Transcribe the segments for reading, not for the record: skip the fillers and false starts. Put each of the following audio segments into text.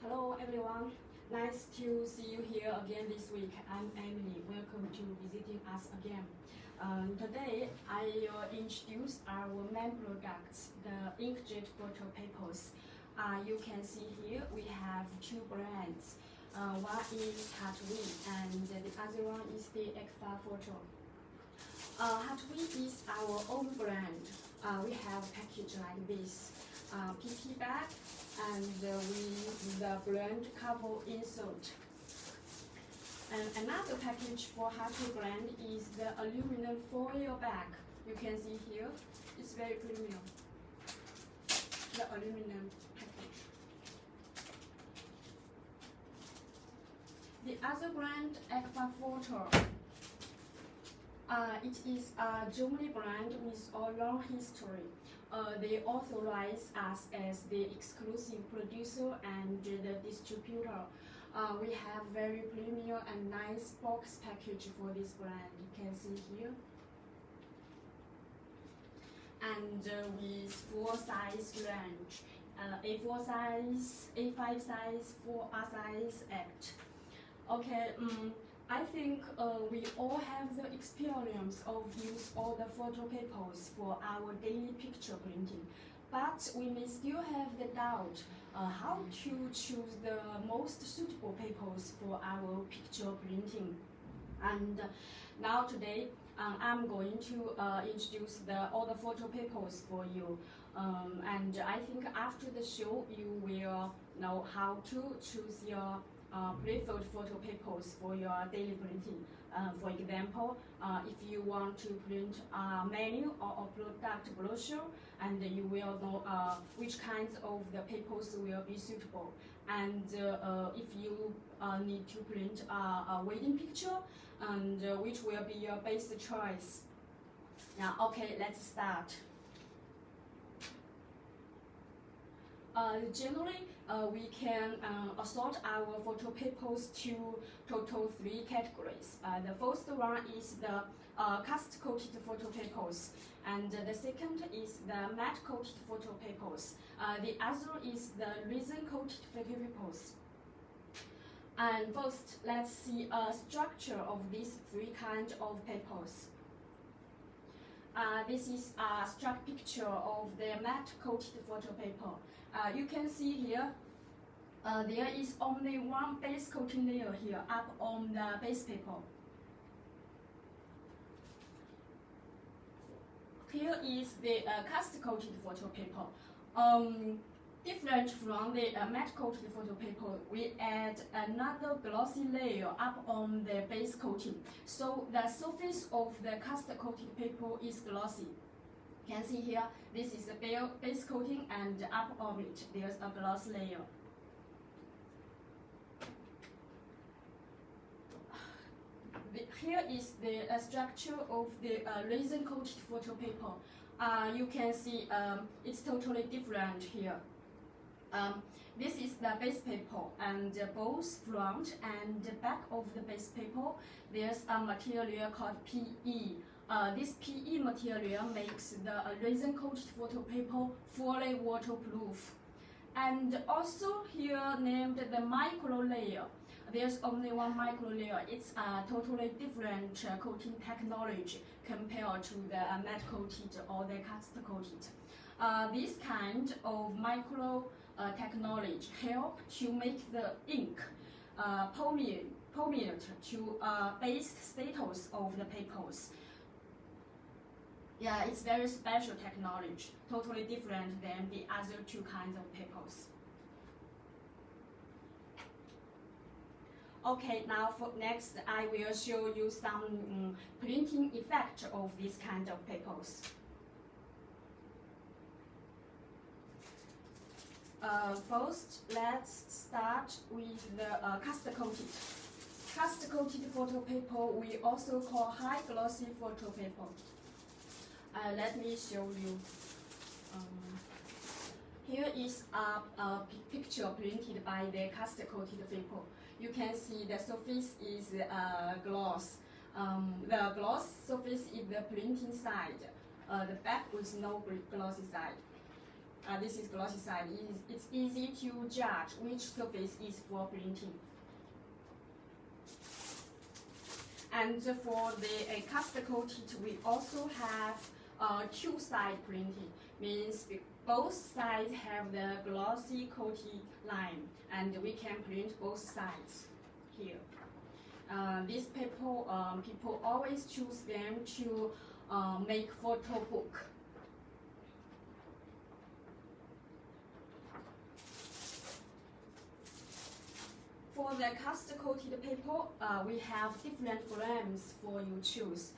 Hello everyone, nice to see you here again this week. I'm Emily. Welcome to visiting us again. Today I introduce our main products, the inkjet photo papers. You can see here we have two brands. One is Hatwi and the other one is the Ekfa Photo. Hatwi is our own brand. We have package like this. PP bag and with the brand cover insert. And another package for Hatwi brand is the aluminum foil bag. You can see here, it's very premium. The aluminum package. The other brand, Ekfa Photo. It is a Germany brand with a long history. They authorize us as the exclusive producer and the distributor. We have very premium and nice box package for this brand. You can see here. And with 4 size range, A4 size, A5 size, 4R size, 8. Okay. I think we all have the experience of use all the photo papers for our daily picture printing, but we may still have the doubt how to choose the most suitable papers for our picture printing. And now today I'm going to introduce all the photo papers for you. And I think after the show you will know how to choose your preferred photo papers for your daily printing. For example, if you want to print a menu or a product brochure, and you will know which kinds of the papers will be suitable. And if you need to print a wedding picture, and which will be your best choice. Now, okay, let's start. Generally, we can assort our photo papers to total 3 categories. The first one is the cast-coated photo papers, and the second is the matte-coated photo papers. The other is the resin-coated photo papers. And first, let's see a structure of these 3 kinds of papers. This is a struck picture of the matte-coated photo paper. You can see here, there is only one base coating layer here up on the base paper. Here is the cast-coated photo paper. Different from the matte-coated photo paper, we add another glossy layer up on the base coating. So the surface of the cast-coated paper is glossy. You can see here, this is the base coating, and up on it, there's a gloss layer. Here is the structure of the resin-coated photo paper. You can see it's totally different here. This is the base paper, and both front and back of the base paper, there's a material called PE. This PE material makes the resin-coated photo paper fully waterproof. And also here named the micro layer. There's only one micro layer. It's a totally different coating technology compared to the matte coated or the cast coated. This kind of micro technology help to make the ink permeate to base status of the papers. Yeah, it's very special technology, totally different than the other 2 kinds of papers. Okay, now for next, I will show you some printing effect of this kind of papers. First, let's start with the cast-coated. Cast-coated photo paper we also call high glossy photo paper. Let me show you. Here is a picture printed by the cast-coated paper. You can see the surface is gloss. The gloss surface is the printing side. The back with no glossy side. This is glossy side. It's easy to judge which surface is for printing. And for the cast coated, we also have two-side printing. Means both sides have the glossy coated line, and we can print both sides here. These people always choose them to make photo book. For the cast coated paper, we have different grams for you choose.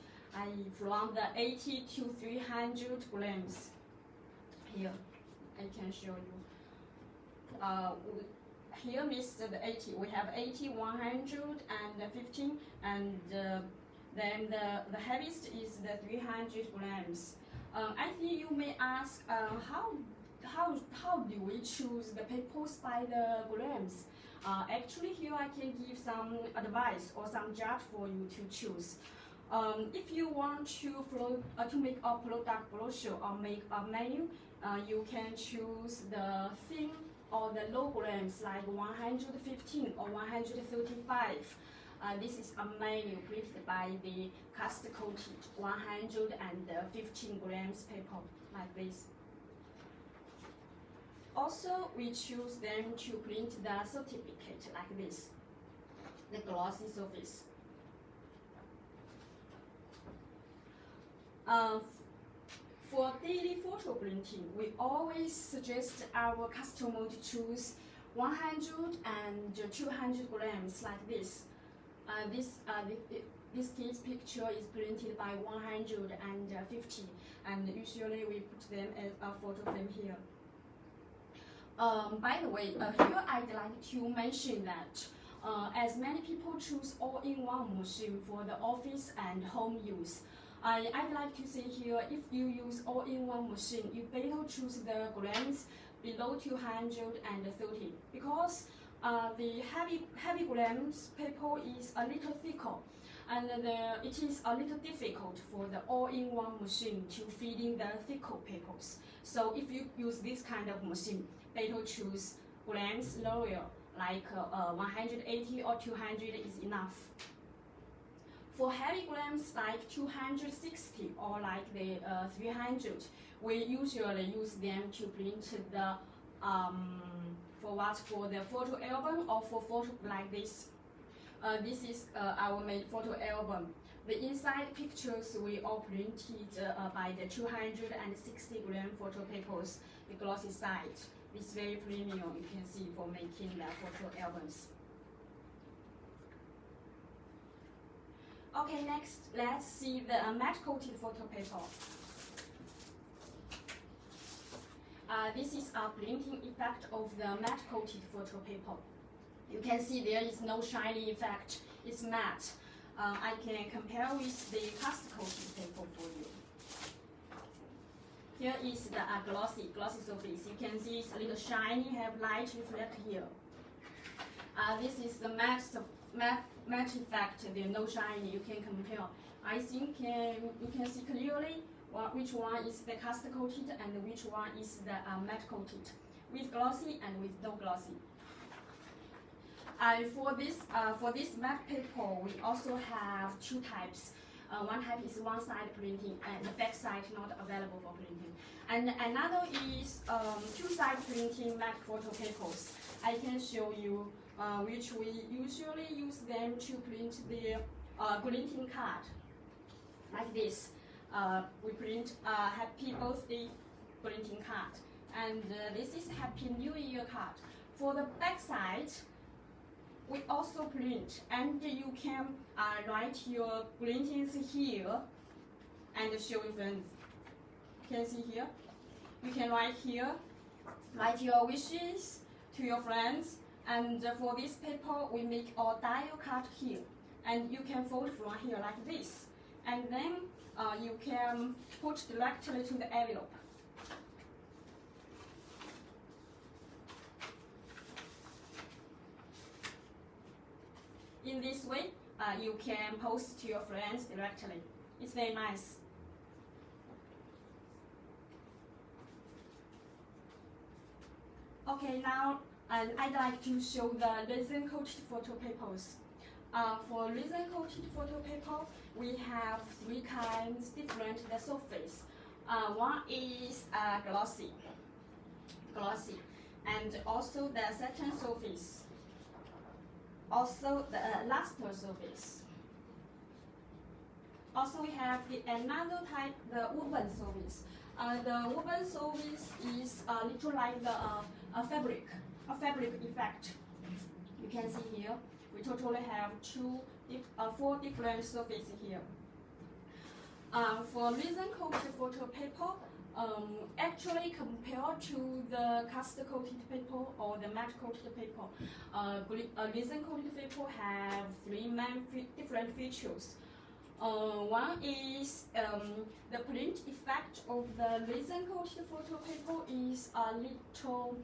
From the 80 to 300 grams. Here, I can show you. Here means the 80. We have 80, 100, and 15, and then the heaviest is the 300 grams. I think you may ask, how do we choose the papers by the grams? Actually, here I can give some advice or some judge for you to choose. If you want to make a product brochure or make a menu, you can choose the thin or the low grams like 115 or 135. This is a menu printed by the cast coated 115 grams paper like this. Also, we choose them to print the certificate like this, the glossy surface. For daily photo printing, we always suggest our customer to choose 100 and 200 grams like this. This kid's picture is printed by 150, and usually we put them as a photo frame here. By the way, here I'd like to mention that as many people choose all-in-one machine for the office and home use, I'd like to say here, if you use all-in-one machine, you better choose the grams below 230 because the heavy grams paper is a little thicker, and it is a little difficult for the all-in-one machine to feed in the thicker papers. So if you use this kind of machine, better choose grams lower, like 180 or 200 is enough. For heavy grams like 260 or like the 300, we usually use them to print the for the photo album or for photo like this. This is our made photo album. The inside pictures we all printed by the 260 gram photo papers, the glossy side. It's very premium, you can see, for making the photo albums. Okay, next, let's see the matte coated photo paper. This is a printing effect of the matte coated photo paper. You can see there is no shiny effect, it's matte. I can compare with the cast coated paper for you. Here is the glossy surface. You can see it's a little shiny, have light reflect here. This is the matte effect, there's no shiny, you can compare. I think you can see clearly which one is the cast coated and which one is the matte coated, with glossy and with no glossy. For this matte paper, we also have two types. One type is one-side printing and the back side not available for printing. And another is two-side printing matte photo papers. I can show you which we usually use them to print the greeting card. Like this. We print Happy Birthday greeting card. And this is Happy New Year card. For the back side, we also print, and you can write your greetings here and show your friends. You can see here. You can write here, write your wishes to your friends. And for this paper, we make a dial cut here, and you can fold from here like this, and then you can put directly to the envelope. In this way, you can post to your friends directly. It's very nice. Okay, now I'd like to show the resin coated photo papers. For resin coated photo paper, we have three kinds different the surface. One is glossy, and also the satin surface, also the luster surface. Also, we have another type, the woven surface. The woven surface is little like the a fabric effect. You can see here, we totally have four different surfaces here. For resin coated photo paper, actually compared to the cast coated paper or the matte coated paper, resin coated paper have three main different features. One is the print effect of the resin coated photo paper is a little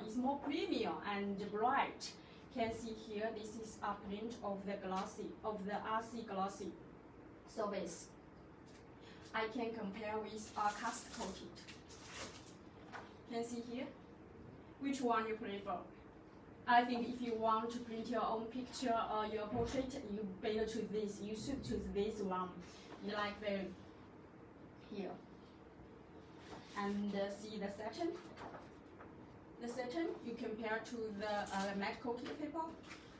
is more premium and bright. You can see here, this is a print of the RC glossy surface. I can compare with cast coated. You can see here, which one you prefer? I think if you want to print your own picture or your portrait, you better choose this. You should choose this one. You like very here. And see the satin. The satin you compare to the matte coated paper.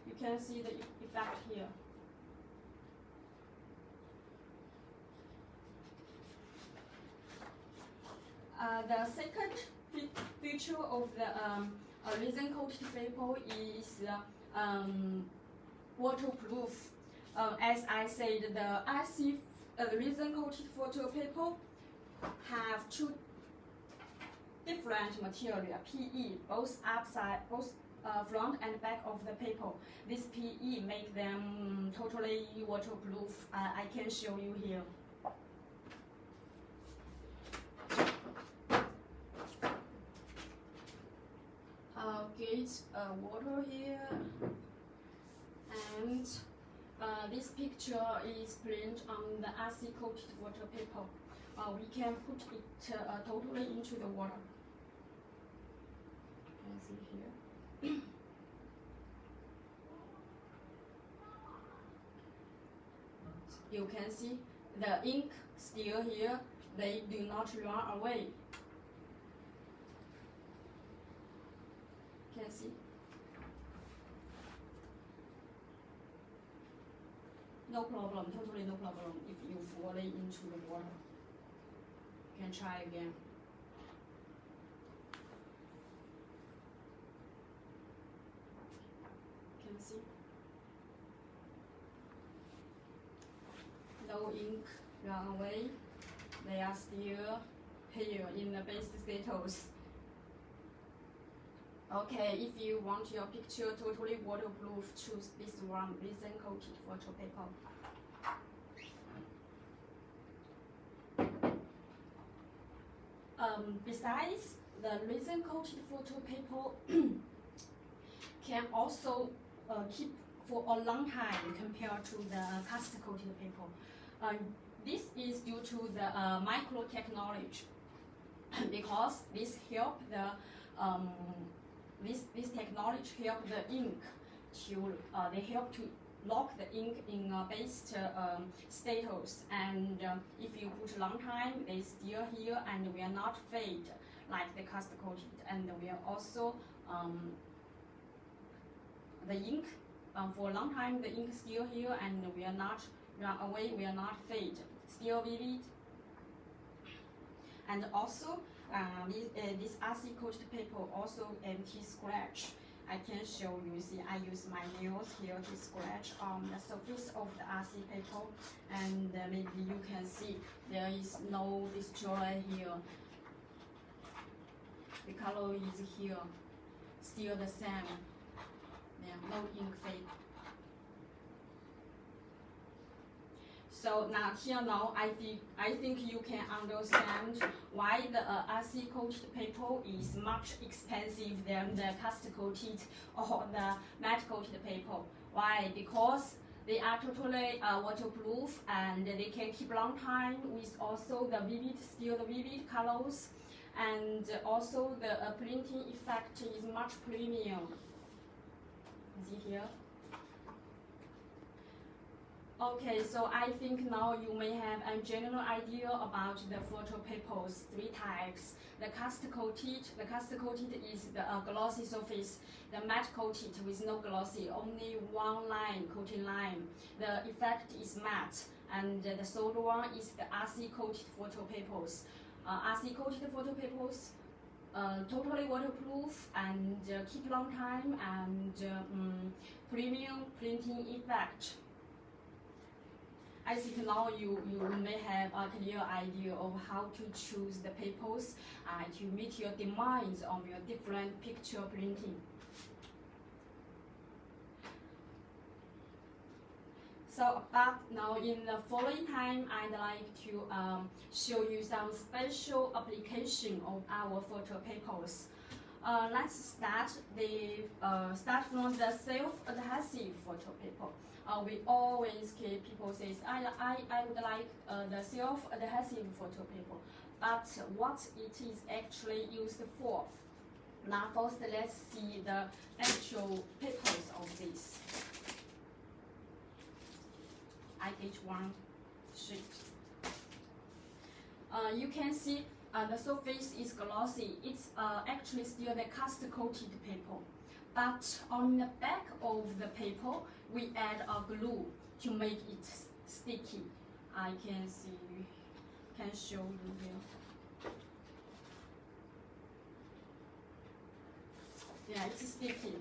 You can see the effect here. The second feature of the resin coated paper is waterproof. As I said, the RC resin coated photo paper have two different material, PE, both front and back of the paper. This PE make them totally waterproof. I can show you here. Get water here, and this picture is printed on the RC coated photo paper. We can put it totally into the water. You can see here. You can see the ink still here. They do not run away. Can see. No problem, totally no problem if you fall into the water. You can try again. Can see. No ink run away. They are still here in the base status. Okay, if you want your picture totally waterproof, choose this one, resin coated photo paper. Besides, the resin coated photo paper can also keep for a long time compared to the cast coated paper. This is due to the micro technology because this help the this technology help the ink to they help to lock the ink in a base status, and if you put a long time, they still here and will not fade like the cast coated, and will also the ink for a long time the ink still here and will not run away, will not fade, still vivid. And also this RC coated paper also anti-scratch. I can show you. See, I use my nails here to scratch on the surface of the RC paper, and maybe you can see there is no destroy here. The color is here, still the same. Yeah, no ink fade. So now here now, I think you can understand why the RC coated paper is much expensive than the cast coated or the matte coated paper. Why? Because they are totally waterproof and they can keep long time with also the vivid, still the vivid colors, and also the printing effect is much premium. See here. Okay, so I think now you may have a general idea about the photo papers, 3 types. The cast coated is the glossy surface. The matte coated with no glossy, only one line, coating line. The effect is matte. And the third one is the RC coated photo papers. RC coated photo papers, totally waterproof and keep long time and premium printing effect. I think now you may have a clear idea of how to choose the papers to meet your demands on your different picture printing. So, but now in the following time, I'd like to show you some special application of our photo papers. Let's start from the self-adhesive photo paper. We always hear people say, I would like the self-adhesive photo paper, but what it is actually used for. Now first let's see the actual papers of this. I get one sheet. You can see the surface is glossy. It's actually still the cast coated paper. But on the back of the paper, we add a glue to make it sticky. I can show you here. Yeah, it's sticky.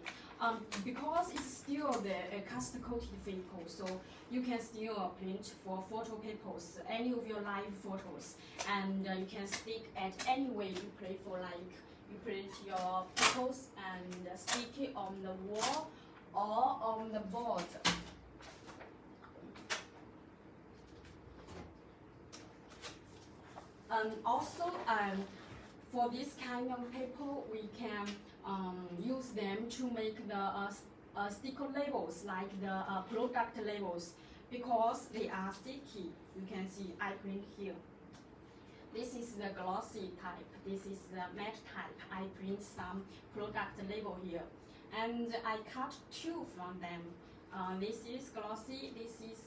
Because it's still the cast coated paper, so you can still print for photo papers, any of your live photos, and you can stick at any way you prefer, like you print your papers and stick it on the wall or on the board. Also, for this kind of paper, we can use them to make the sticker labels, like the product labels, because they are sticky. You can see I print here. This is the glossy type. This is the matte type. I print some product label here, and I cut 2 from them. This is glossy. This is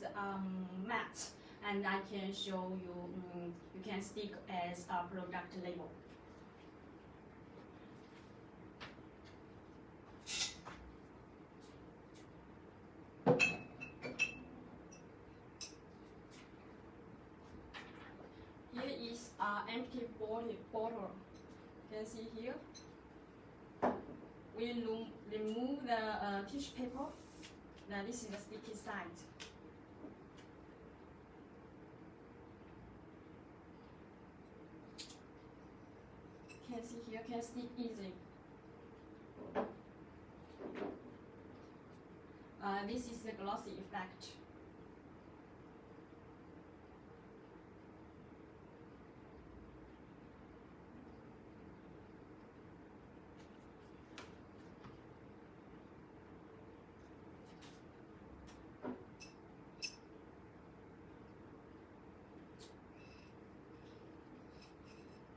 matte, and I can show you. You can stick as a product label. Here is an empty bottle. You can see here. We remove the tissue paper. Now this is the sticky side. You can see here, can stick easy. This is the glossy effect.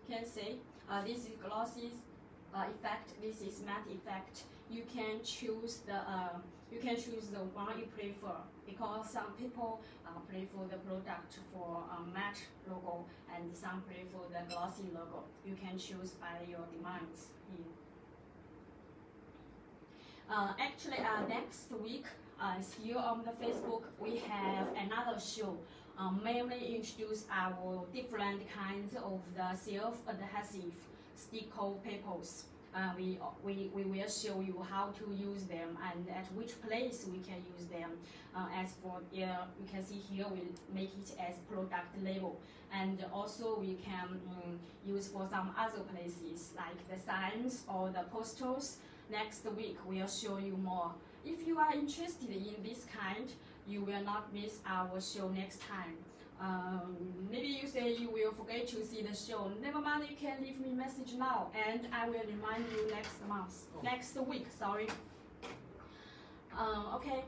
Can see this is glossy effect. This is matte effect. You can choose the one you prefer, because some people prefer the product for matte logo and some prefer the glossy logo. You can choose by your demands here. Actually, next week, here on the Facebook, we have another show. Mainly introduce our different kinds of the self-adhesive sticker papers. We will show you how to use them and at which place we can use them. As for you can see here, we make it as product label, and also we can use for some other places like the signs or the posters. Next week we'll show you more. If you are interested in this kind, you will not miss our show next time. Maybe you say you will forget to see the show. Never mind, you can leave me a message now, and I will remind you next week. Sorry. Okay.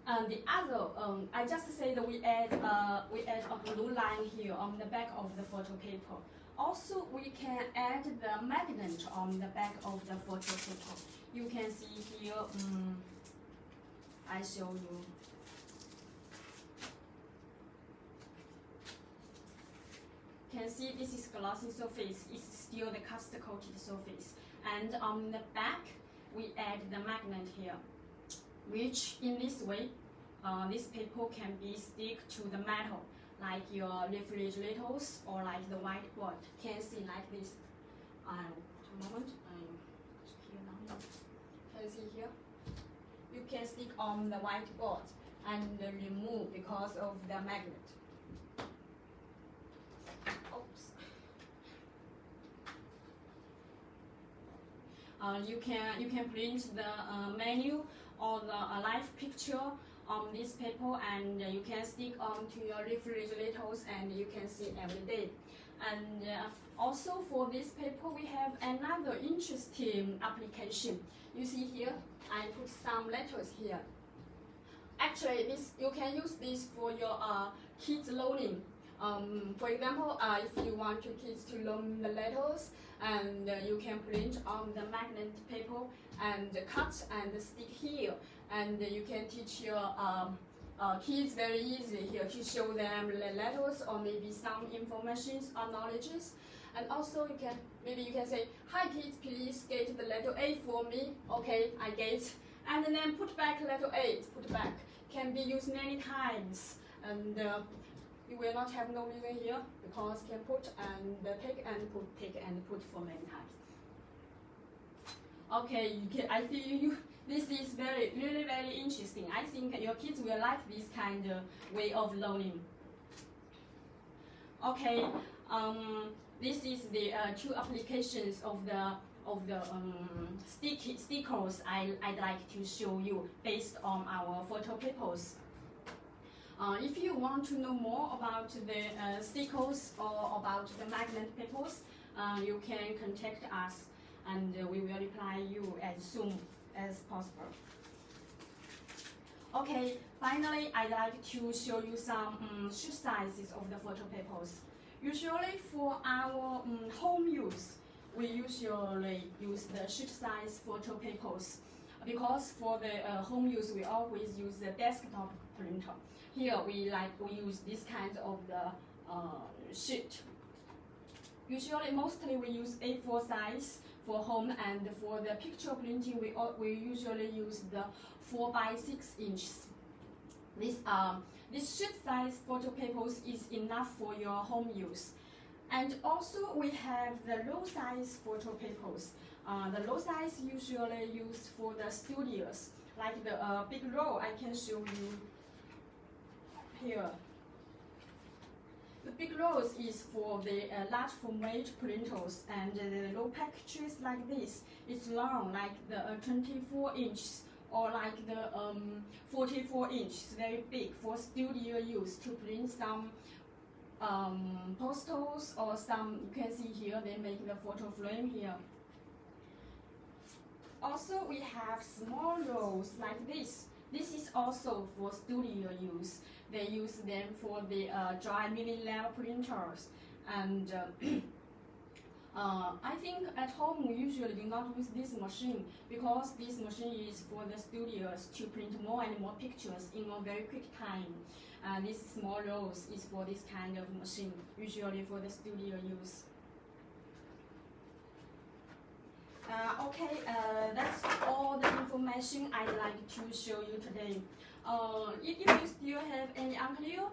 The other, I just said that we add a blue line here on the back of the photo paper. also we can add the magnet on the back of the photo paper. You can see here, I show you. Can see this is glossy surface, it's still the cast coated surface. And on the back, we add the magnet here, which in this way, this paper can be stick to the metal, like your refrigerators or like the whiteboard. Can see like this. A moment, here now. Can see here? You can stick on the whiteboard and remove because of the magnet. You can print the menu or the live picture on this paper, and you can stick onto your refrigerators and you can see every day. And also for this paper we have another interesting application. You see here, I put some letters here. Actually, you can use this for your kids learning. For example, if you want your kids to learn the letters, and you can print on the magnet paper and cut and stick here, and you can teach your kids very easily here to show them the letters or maybe some information or knowledges. And also maybe you can say, "Hi kids, please get the letter A for me." Okay, I get. And then put back letter A, put back. Can be used many times, and you will not have no reason here because can put and take and put, take and put for many times. Okay, I feel this is really very interesting. I think your kids will like this kind of way of learning. Okay, this is the two applications of the stickers I'd like to show you based on our photo papers. If you want to know more about the stickers or about the magnet papers, you can contact us and we will reply you as soon as possible. Okay, finally I'd like to show you some sheet sizes of the photo papers. Usually for our home use, we usually use the sheet size photo papers, because for the home use we always use the desktop printer. Here we use this kind of the sheet. Usually, mostly we use A4 size for home, and for the picture printing we usually use the 4 by 6 inches. This sheet size photo papers is enough for your home use. And also we have the low size photo papers. The low size usually used for the studios, like the big roll I can show you here. The big rolls is for the large format printers, and the low packages like this. It's long, like the 24 inches or like the 44 inches, very big for studio use to print some posters or some. You can see here they make the photo frame here. Also, we have small rolls like this. This is also for studio use. They use them for the dry mini-level printers. And I think at home we usually do not use this machine, because this machine is for the studios to print more and more pictures in a very quick time. This small rolls is for this kind of machine, usually for the studio use. Okay, that's all the information I'd like to show you today. If you still have any unclear,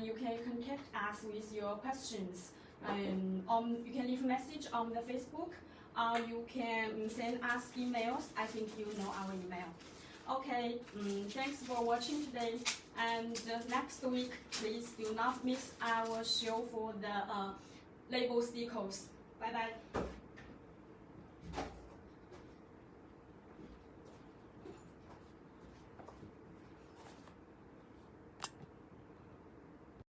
you can contact us with your questions. You can leave a message on the Facebook, you can send us emails. I think you know our email. Okay, thanks for watching today. And next week, please do not miss our show for the label stickers. Bye bye.